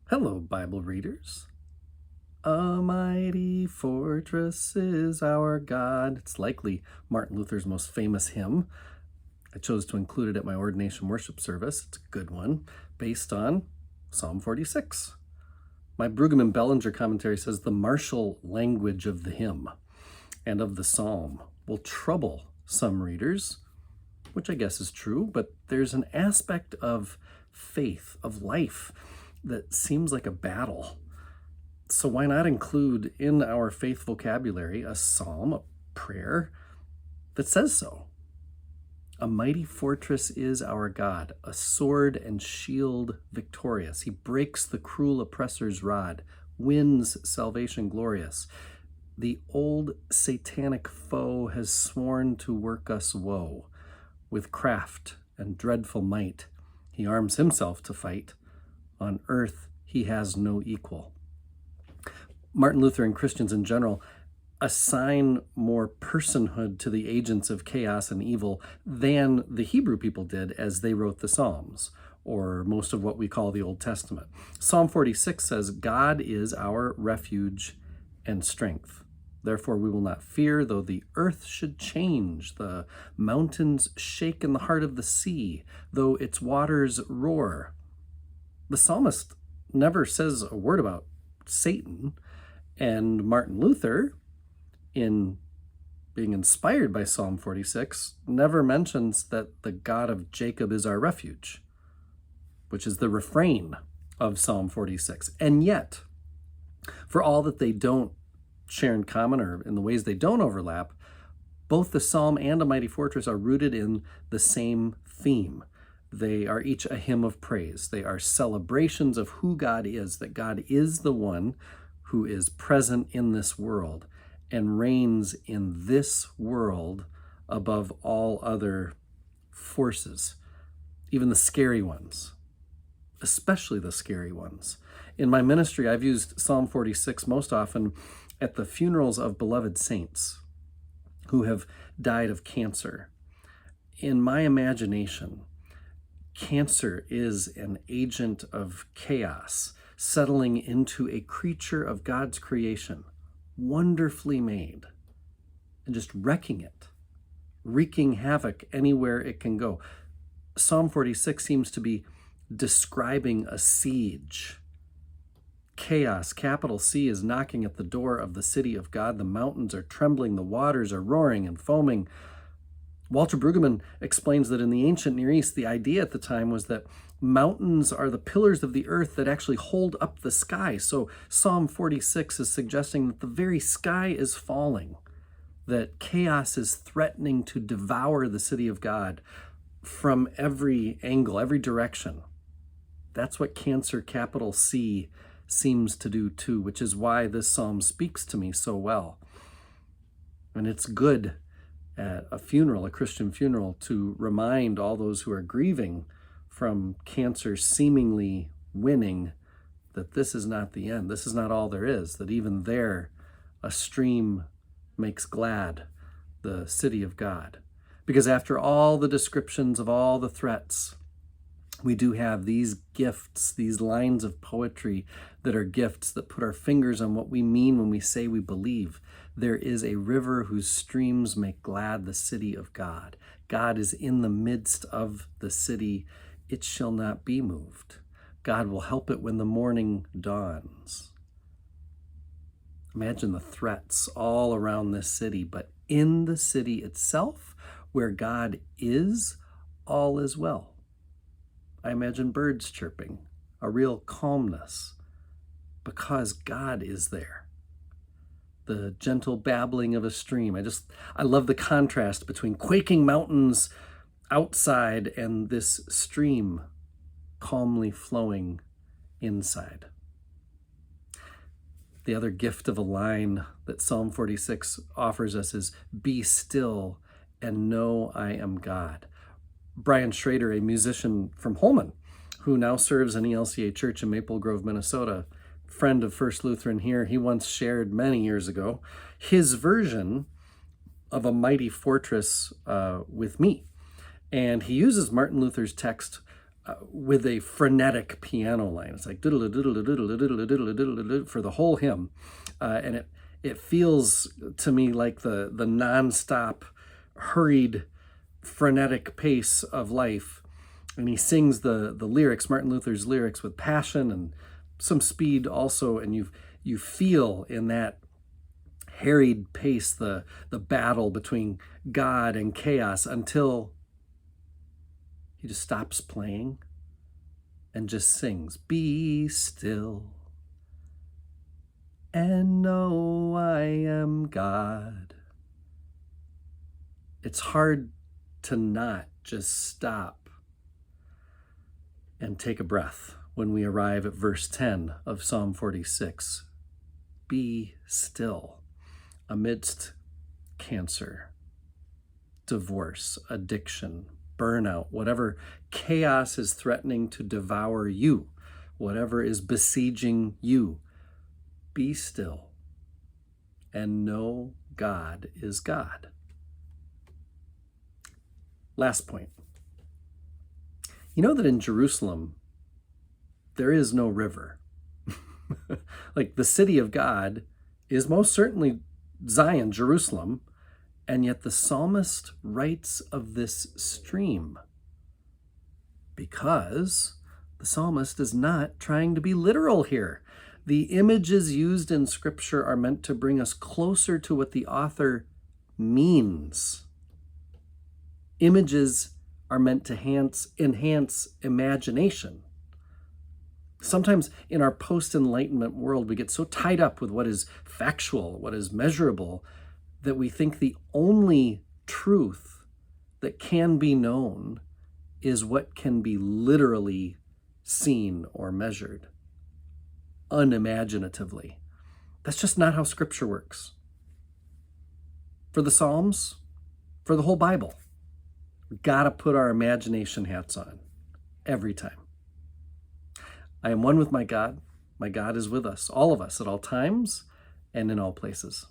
Hello, Bible readers. A mighty fortress is our God. It's likely Martin Luther's most famous hymn. I chose to include it at my ordination worship service. It's a good one, based on Psalm 46. My Brueggemann and Bellinger commentary says the martial language of the hymn and of the psalm will trouble some readers, which I guess is true, but there's an aspect of faith, of life, that seems like a battle. So why not include in our faith vocabulary a psalm, a prayer that says so? A mighty fortress is our God, a sword and shield victorious. He breaks the cruel oppressor's rod, wins salvation glorious. The old satanic foe has sworn to work us woe. With craft and dreadful might, he arms himself to fight. On earth, he has no equal. Martin Luther and Christians in general assign more personhood to the agents of chaos and evil than the Hebrew people did as they wrote the Psalms, or most of what we call the Old Testament. Psalm 46 says, God is our refuge and strength. Therefore we will not fear, though the earth should change, the mountains shake in the heart of the sea, though its waters roar. The psalmist never says a word about Satan, and Martin Luther, in being inspired by Psalm 46, never mentions that the God of Jacob is our refuge, which is the refrain of Psalm 46. And yet, for all that they don't share in common or in the ways they don't overlap, both the psalm and a mighty fortress are rooted in the same theme. They are each a hymn of praise. They are celebrations of who God is, that God is the one who is present in this world and reigns in this world above all other forces, even the scary ones, especially the scary ones. In my ministry, I've used Psalm 46 most often at the funerals of beloved saints who have died of cancer. In my imagination, cancer is an agent of chaos settling into a creature of God's creation, wonderfully made, and just wrecking it, wreaking havoc anywhere it can go. Psalm 46 seems to be describing a siege. Chaos, capital C, is knocking at the door of the city of God. The mountains are trembling, the waters are roaring and foaming. Walter Brueggemann explains that in the ancient Near East, the idea at the time was that mountains are the pillars of the earth that actually hold up the sky. So Psalm 46 is suggesting that the very sky is falling, that chaos is threatening to devour the city of God from every angle, every direction. That's what Cancer, capital C, seems to do too, which is why this psalm speaks to me so well. And it's good at a funeral, a Christian funeral, to remind all those who are grieving from cancer seemingly winning that this is not the end. This is not all there is, that even there a stream makes glad the city of God. Because after all the descriptions of all the threats, we do have these gifts, these lines of poetry that are gifts that put our fingers on what we mean when we say we believe. There is a river whose streams make glad the city of God. God is in the midst of the city. It shall not be moved. God will help it when the morning dawns. Imagine the threats all around this city, but in the city itself, where God is, all is well. I imagine birds chirping, a real calmness, because God is there. The gentle babbling of a stream. I love the contrast between quaking mountains outside and this stream calmly flowing inside. The other gift of a line that Psalm 46 offers us is, be still and know I am God. Brian Schrader, a musician from Holman, who now serves an ELCA church in Maple Grove, Minnesota, friend of First Lutheran here, he once shared many years ago his version of a mighty fortress with me. And he uses Martin Luther's text with a frenetic piano line. It's like diddle diddle diddle diddle diddle diddle for the whole hymn, and it feels to me like the nonstop, hurried, frenetic pace of life. And he sings the lyrics, Martin Luther's lyrics, with passion and some speed also, and you feel in that harried pace the battle between God and chaos until he just stops playing and just sings, "Be still and know I am God." It's hard to not just stop and take a breath when we arrive at verse 10 of Psalm 46. Be still amidst cancer, divorce, addiction, burnout, whatever chaos is threatening to devour you, whatever is besieging you. Be still and know God is God. Last point. You know that in Jerusalem, there is no river. Like, the city of God is most certainly Zion, Jerusalem, and yet the psalmist writes of this stream because the psalmist is not trying to be literal here. The images used in Scripture are meant to bring us closer to what the author means. Images are meant to enhance imagination. Sometimes in our post-Enlightenment world, we get so tied up with what is factual, what is measurable, that we think the only truth that can be known is what can be literally seen or measured, unimaginatively. That's just not how Scripture works. For the Psalms, for the whole Bible, we've got to put our imagination hats on every time. I am one with my God. My God is with us, all of us, at all times and in all places.